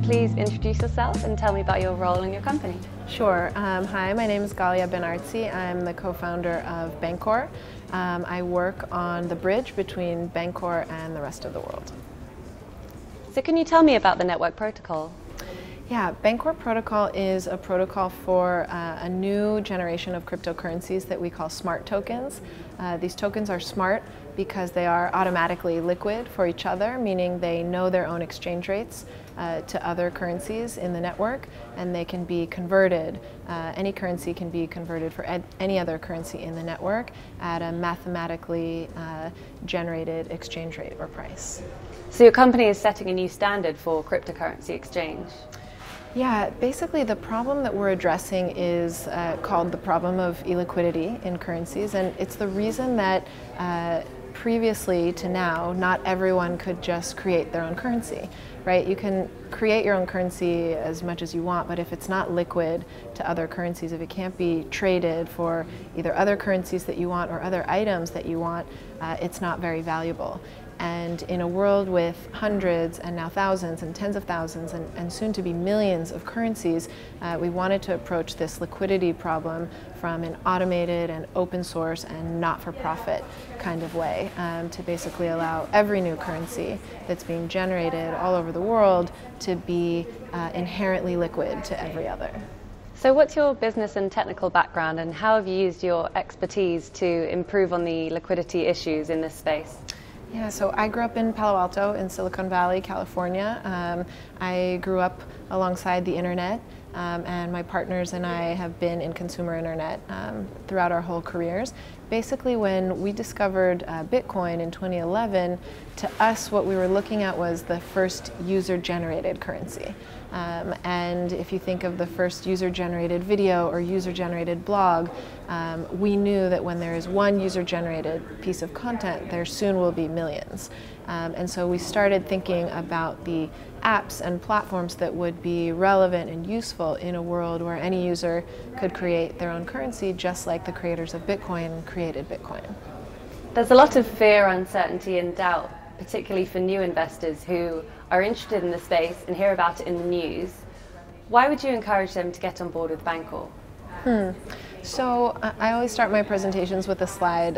Please introduce yourself and tell me about your role in your company. Sure. Hi, my name is Galia Benartzi. I'm the co-founder of Bancor. I work on the bridge between Bancor and the rest of the world. So can you tell me about the network protocol? Yeah, Bancor Protocol is a protocol for a new generation of cryptocurrencies that we call smart tokens. These tokens are smart because they are automatically liquid for each other, meaning they know their own exchange rates to other currencies in the network, and they can be converted. Any currency can be converted for any other currency in the network at a mathematically generated exchange rate or price. So your company is setting a new standard for cryptocurrency exchange. Yeah, basically the problem that we're addressing is called the problem of illiquidity in currencies, and it's the reason that previously to now, not everyone could just create their own currency, right? You can create your own currency as much as you want, but if it's not liquid to other currencies, if it can't be traded for either other currencies that you want or other items that you want, it's not very valuable. And in a world with hundreds and now thousands and tens of thousands and soon to be millions of currencies, we wanted to approach this liquidity problem from an automated and open source and not-for-profit kind of way, to basically allow every new currency that's being generated all over the world to be inherently liquid to every other. So what's your business and technical background, and how have you used your expertise to improve on the liquidity issues in this space? Yeah, so I grew up in Palo Alto in Silicon Valley, California. I grew up alongside the internet, and my partners and I have been in consumer internet throughout our whole careers. Basically, when we discovered Bitcoin in 2011, to us what we were looking at was the first user-generated currency. And if you think of the first user-generated video or user-generated blog, we knew that when there is one user-generated piece of content, there soon will be millions. And so we started thinking about the apps and platforms that would be relevant and useful in a world where any user could create their own currency, just like the creators of Bitcoin created Bitcoin. There's a lot of fear, uncertainty and doubt, particularly for new investors who are interested in the space and hear about it in the news. Why would you encourage them to get on board with Bancor? So I always start my presentations with a slide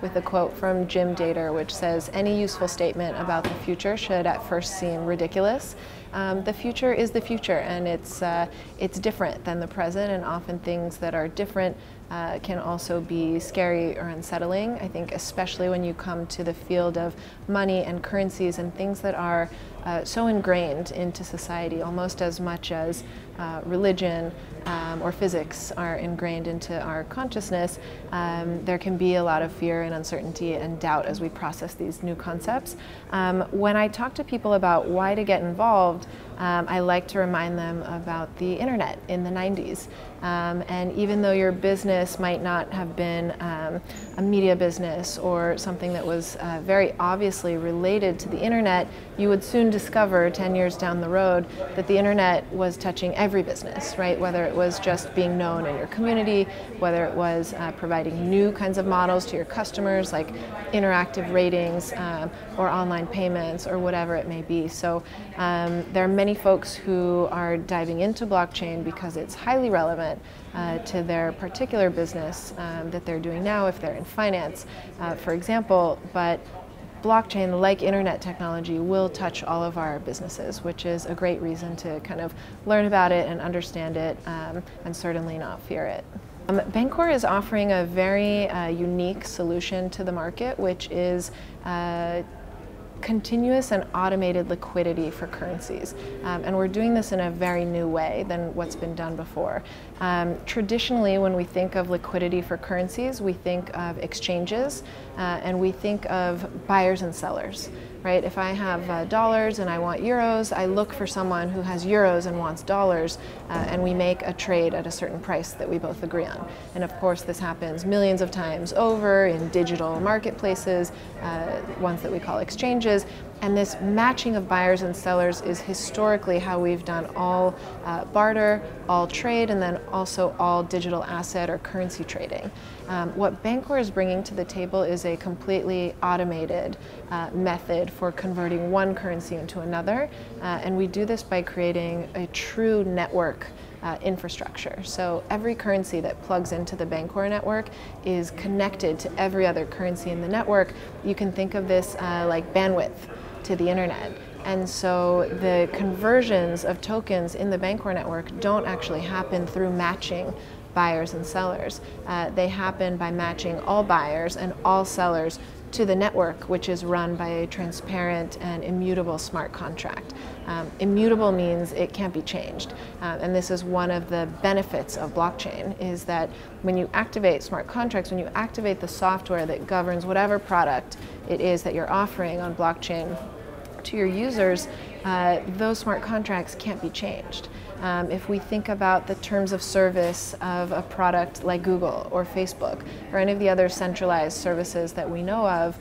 with a quote from Jim Dator, which says, "Any useful statement about the future should at first seem ridiculous. The future is the future, and it's different than the present, and often things that are different can also be scary or unsettling. I think especially when you come to the field of money and currencies and things that are so ingrained into society, almost as much as religion or physics are ingrained into our consciousness, there can be a lot of fear and uncertainty and doubt as we process these new concepts. When I talk to people about why to get involved, I like to remind them about the internet in the 90s. And even though your business might not have been a media business or something that was very obviously related to the internet, you would soon discover 10 years down the road that the internet was touching every business, right? Whether it was just being known in your community, whether it was providing new kinds of models to your customers like interactive ratings or online payments or whatever it may be. So there are many folks who are diving into blockchain because it's highly relevant to their particular business that they're doing now, if they're in finance, for example. But blockchain, like internet technology, will touch all of our businesses, which is a great reason to kind of learn about it and understand it, and certainly not fear it. Bancor is offering a very unique solution to the market, which is continuous and automated liquidity for currencies. And we're doing this in a very new way than what's been done before. Traditionally, when we think of liquidity for currencies, we think of exchanges and we think of buyers and sellers. Right? If I have dollars and I want euros, I look for someone who has euros and wants dollars, and we make a trade at a certain price that we both agree on. And of course, this happens millions of times over in digital marketplaces, ones that we call exchanges. And this matching of buyers and sellers is historically how we've done all barter, all trade, and then also all digital asset or currency trading. What Bancor is bringing to the table is a completely automated method for converting one currency into another. And we do this by creating a true network infrastructure. So every currency that plugs into the Bancor network is connected to every other currency in the network. You can think of this like bandwidth to the internet. And so the conversions of tokens in the Bancor network don't actually happen through matching buyers and sellers. They happen by matching all buyers and all sellers to the network, which is run by a transparent and immutable smart contract. Immutable means it can't be changed. And this is one of the benefits of blockchain, is that when you activate smart contracts, when you activate the software that governs whatever product it is that you're offering on blockchain to your users, those smart contracts can't be changed. If we think about the terms of service of a product like Google or Facebook or any of the other centralized services that we know of,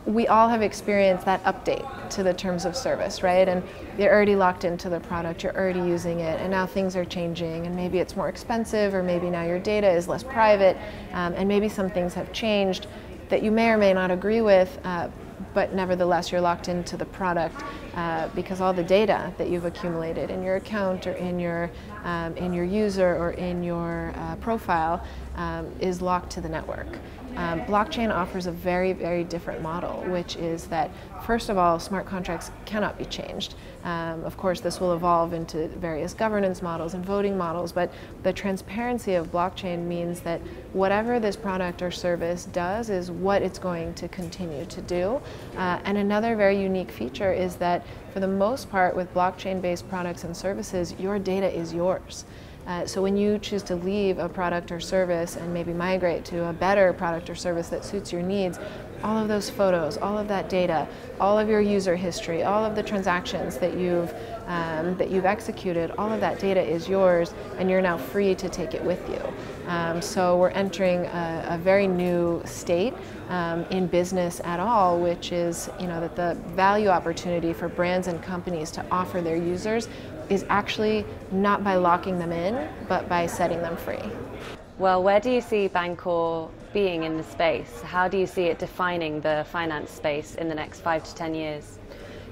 we all have experienced that update to the terms of service, right? And you're already locked into the product, you're already using it, and now things are changing, and maybe it's more expensive, or maybe now your data is less private, and maybe some things have changed that you may or may not agree with, but nevertheless you're locked into the product because all the data that you've accumulated in your account or in your user or in your profile is locked to the network. Blockchain offers a very, very different model, which is that, first of all, smart contracts cannot be changed. Of course, this will evolve into various governance models and voting models, but the transparency of blockchain means that whatever this product or service does is what it's going to continue to do. And another very unique feature is that, for the most part, with blockchain-based products and services, your data is yours. So when you choose to leave a product or service and maybe migrate to a better product or service that suits your needs, all of those photos, all of that data, all of your user history, all of the transactions that you've executed, all of that data is yours, and you're now free to take it with you. So we're entering a very new state in business at all, which is, that the value opportunity for brands and companies to offer their users is actually not by locking them in, but by setting them free. Well, where do you see Bancor being in the space? How do you see it defining the finance space in the next 5 to 10 years?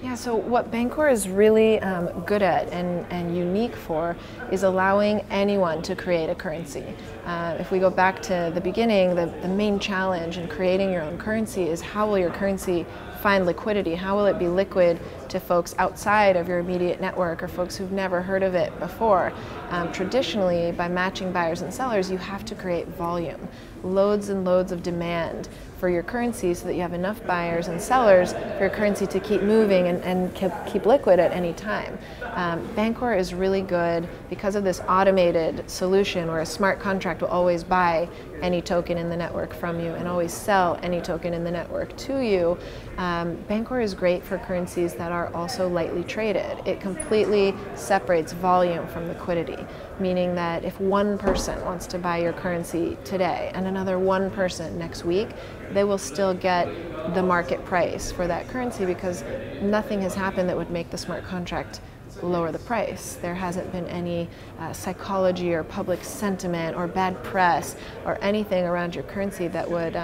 Yeah, so what Bancor is really good at and unique for is allowing anyone to create a currency. If we go back to the beginning, the main challenge in creating your own currency is, how will your currency find liquidity? How will it be liquid to folks outside of your immediate network or folks who've never heard of it before? Traditionally, by matching buyers and sellers, you have to create volume, loads and loads of demand for your currency so that you have enough buyers and sellers for your currency to keep moving and keep liquid at any time. Bancor is really good because of this automated solution where a smart contract will always buy any token in the network from you and always sell any token in the network to you. Bancor is great for currencies that are also lightly traded. It completely separates volume from liquidity, meaning that if one person wants to buy your currency today and another one person next week, they will still get the market price for that currency because nothing has happened that would make the smart contract lower the price. There hasn't been any psychology or public sentiment or bad press or anything around your currency that would,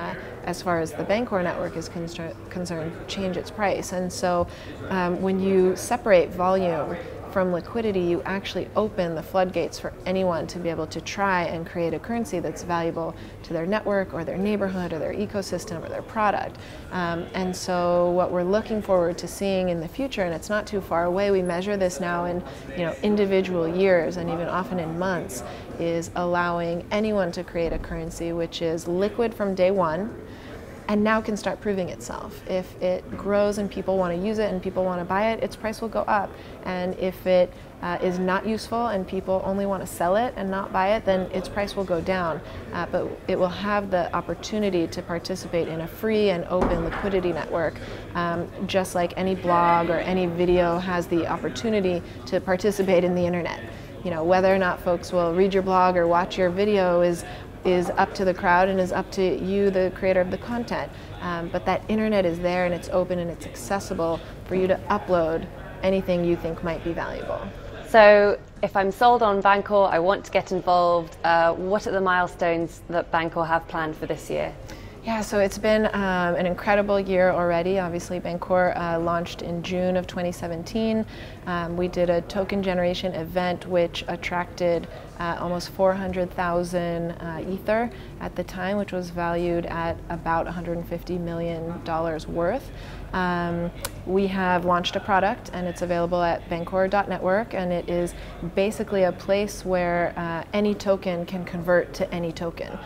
as far as the Bancor network is concerned, change its price. And so when you separate volume from liquidity, you actually open the floodgates for anyone to be able to try and create a currency that's valuable to their network or their neighborhood or their ecosystem or their product. And so what we're looking forward to seeing in the future, and it's not too far away, we measure this now in individual years and even often in months, is allowing anyone to create a currency which is liquid from day one, and now can start proving itself. If it grows and people want to use it and people want to buy it, its price will go up. And if it is not useful and people only want to sell it and not buy it, then its price will go down. But it will have the opportunity to participate in a free and open liquidity network, just like any blog or any video has the opportunity to participate in the internet. Whether or not folks will read your blog or watch your video is is up to the crowd and is up to you, the creator of the content. But that internet is there and it's open and it's accessible for you to upload anything you think might be valuable. So if I'm sold on Bancor, I want to get involved, what are the milestones that Bancor have planned for this year? Yeah, so it's been an incredible year already. Obviously, Bancor launched in June of 2017. We did a token generation event which attracted almost 400,000 Ether at the time, which was valued at about $150 million worth. We have launched a product and it's available at bancor.network, and it is basically a place where any token can convert to any token.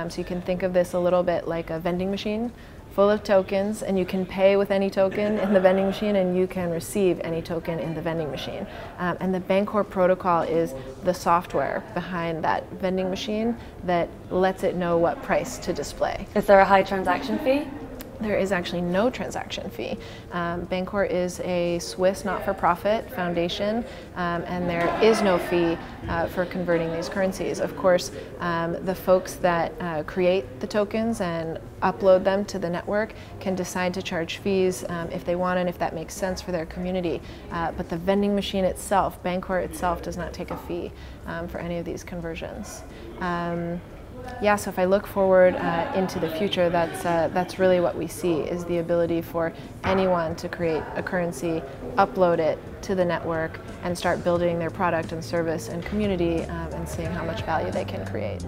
So you can think of this a little bit like a vending machine full of tokens, and you can pay with any token in the vending machine and you can receive any token in the vending machine. And the Bancor protocol is the software behind that vending machine that lets it know what price to display. Is there a high transaction fee? There is actually no transaction fee. Bancor is a Swiss not-for-profit foundation, and there is no fee for converting these currencies. Of course, the folks that create the tokens and upload them to the network can decide to charge fees if they want and if that makes sense for their community. But the vending machine itself, Bancor itself, does not take a fee for any of these conversions. Yeah, so if I look forward into the future, that's really what we see, is the ability for anyone to create a currency, upload it to the network, and start building their product and service and community and seeing how much value they can create.